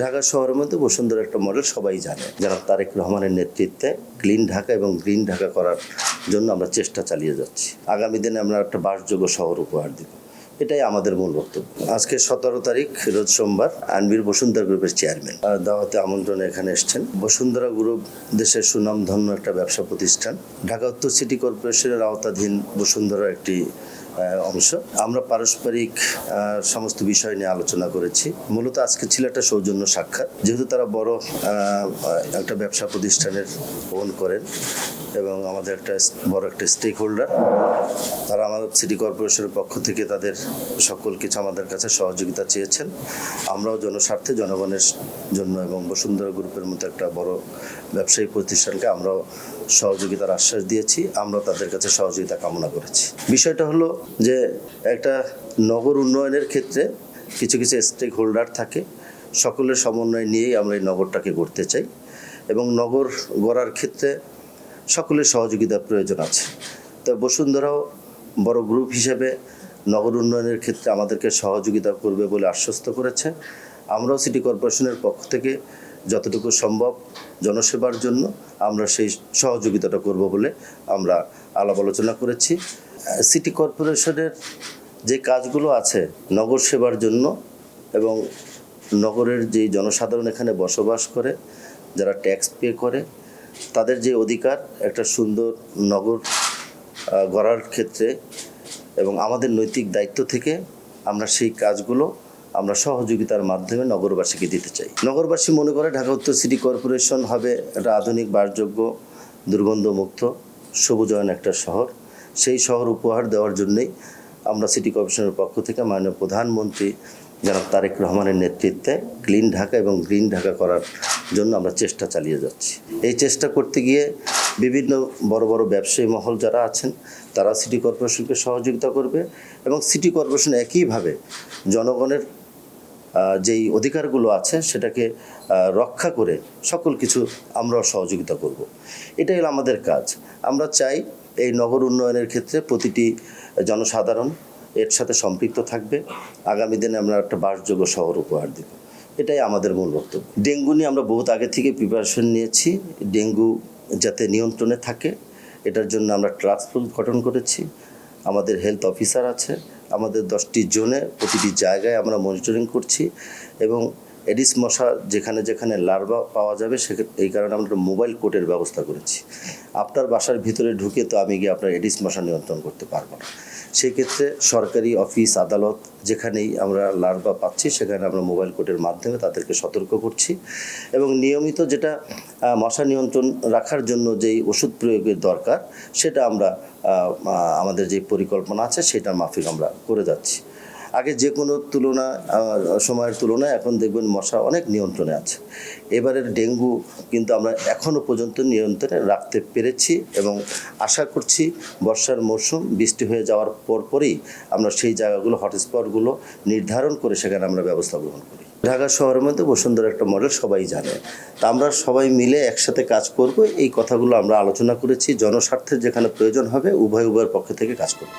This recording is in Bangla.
ঢাকা শহরের মধ্যে বসুন্ধরা একটা মডেল সবাই জানে। জনাব তারেক রহমানের নেতৃত্বে ক্লিন ঢাকা এবং গ্রিন ঢাকা করার জন্য আমরা চেষ্টা চালিয়ে যাচ্ছি। আগামী দিনে আমরা একটা বাসযোগ্য শহর উপহার দিব, এটাই আমাদের মূল বক্তব্য। আজকে 17 তারিখ রোজ সোমবার আনবির বসুন্ধরা গ্রুপের চেয়ারম্যান দাওয়াতে আমন্ত্রণে এখানে এসেছেন। বসুন্ধরা গ্রুপ দেশের সুনামধন্য একটা ব্যবসা প্রতিষ্ঠান। ঢাকা উত্তর সিটি কর্পোরেশনের আওতাধীন বসুন্ধরা একটি অংশ। আমরা পারস্পরিক সমস্ত বিষয় নিয়ে আলোচনা করেছি। মূলত আজকে ছিল একটা সৌজন্য সাক্ষাৎ, যেহেতু তারা বড় একটা ব্যবসা প্রতিষ্ঠানের ওন করেন এবং আমাদের একটা বড় একটা স্টেক হোল্ডার। তারা আমাদের সিটি কর্পোরেশনের পক্ষ থেকে তাদের সকল কিছু আমাদের কাছে সহযোগিতা চেয়েছেন। আমরাও জনস্বার্থে জনগণের জন্য এবং বসুন্ধরা গ্রুপের মতো একটা বড় ব্যবসায়িক প্রতিষ্ঠানকে আমরাও সহযোগিতার আশ্বাস দিয়েছি। আমরা তাদের কাছে সহযোগিতা কামনা করেছি। বিষয়টা হলো যে একটা নগর উন্নয়নের ক্ষেত্রে কিছু কিছু স্টেক হোল্ডার থাকে, সকলের সমন্বয় নিয়েই আমরা এই নগরটাকে গড়তে চাই এবং নগর গড়ার ক্ষেত্রে সকলের সহযোগিতার প্রয়োজন আছে। তো বসুন্ধরাও বড় গ্রুপ হিসেবে নগর উন্নয়নের ক্ষেত্রে আমাদেরকে সহযোগিতা করবে বলে আশ্বস্ত করেছে। আমরাও সিটি কর্পোরেশনের পক্ষ থেকে যতটুকু সম্ভব জনসেবার জন্য আমরা সেই সহযোগিতাটা করব বলে আমরা আলাপ আলোচনা করেছি। সিটি কর্পোরেশনের যে কাজগুলো আছে নগর সেবার জন্য এবং নগরের যে জনসাধারণ এখানে বসবাস করে, যারা ট্যাক্স পে করে, তাদের যে অধিকার একটা সুন্দর নগর গড়ার ক্ষেত্রে এবং আমাদের নৈতিক দায়িত্ব থেকে আমরা সেই কাজগুলো আমরা সহযোগিতার মাধ্যমে নগরবাসীকে দিতে চাই। নগরবাসী মনে করে ঢাকা উত্তর সিটি কর্পোরেশন হবে একটা আধুনিক বাসযোগ্য দুর্গন্ধমুক্ত সবুজায়ন একটা শহর। সেই শহর উপহার দেওয়ার জন্যই আমরা সিটি কর্পোরেশনের পক্ষ থেকে মাননীয় প্রধানমন্ত্রী জনাব তারেক রহমানের নেতৃত্বে ক্লিন ঢাকা এবং গ্রিন ঢাকা করার জন্য আমরা চেষ্টা চালিয়ে যাচ্ছি। এই চেষ্টা করতে গিয়ে বিভিন্ন বড় বড় ব্যবসায়ী মহল যারা আছেন তারা সিটি কর্পোরেশনকে সহযোগিতা করবে এবং সিটি কর্পোরেশন একইভাবে জনগণের যেই অধিকারগুলো আছে সেটাকে রক্ষা করে সকল কিছু আমরাও সহযোগিতা করব। এটাই হলো আমাদের কাজ। আমরা চাই এই নগর উন্নয়নের ক্ষেত্রে প্রতিটি জনসাধারণ এর সাথে সম্পৃক্ত থাকবে। আগামী দিনে আমরা একটা বাসযোগ্য শহর উপহার দেব, এটাই আমাদের মূল বক্তব্য। ডেঙ্গু নিয়ে আমরা বহুত আগে থেকে প্রিপারেশন নিয়েছি। ডেঙ্গু যাতে নিয়ন্ত্রণে থাকে এটার জন্য আমরা টাস্ক ফোর্স গঠন করেছি। আমাদের হেলথ অফিসার আছে, আমাদের 10টি জোনে প্রতিটি জায়গায় আমরা মনিটরিং করছি এবং এডিস মশা যেখানে যেখানে লার্ভা পাওয়া যাবে এই কারণে আমরা মোবাইল কোর্টের ব্যবস্থা করেছি। আপনার বাসার ভিতরে ঢুকে তো আমি গিয়ে আপনার এডিস মশা নিয়ন্ত্রণ করতে পারবো না। সেক্ষেত্রে সরকারি অফিস আদালত যেখানেই আমরা লার্ভা পাচ্ছি সেখানে আমরা মোবাইল কোর্টের মাধ্যমে তাদেরকে সতর্ক করছি এবং নিয়মিত যেটা মশা নিয়ন্ত্রণ রাখার জন্য যেই ওষুধ প্রয়োগের দরকার সেটা আমরা আমাদের যে পরিকল্পনা আছে সেটা মাফিক আমরা করে যাচ্ছি। আগে যে কোনো সময়ের তুলনায় এখন দেখবেন মশা অনেক নিয়ন্ত্রণে আছে। এবারের ডেঙ্গু কিন্তু আমরা এখনও পর্যন্ত নিয়ন্ত্রণে রাখতে পেরেছি এবং আশা করছি বর্ষার মৌসুম বৃষ্টি হয়ে যাওয়ার পরই আমরা সেই জায়গাগুলো হটস্পটগুলো নির্ধারণ করে সেখানে আমরা ব্যবস্থা গ্রহণ করি। ঢাকা শহরের মধ্যে বসুন্ধরা একটা মডেল সবাই জানে। তা আমরা সবাই মিলে একসাথে কাজ করব, এই কথাগুলো আমরা আলোচনা করেছি। জনস্বার্থের যেখানে প্রয়োজন হবে উভয়ের পক্ষ থেকে কাজ করব।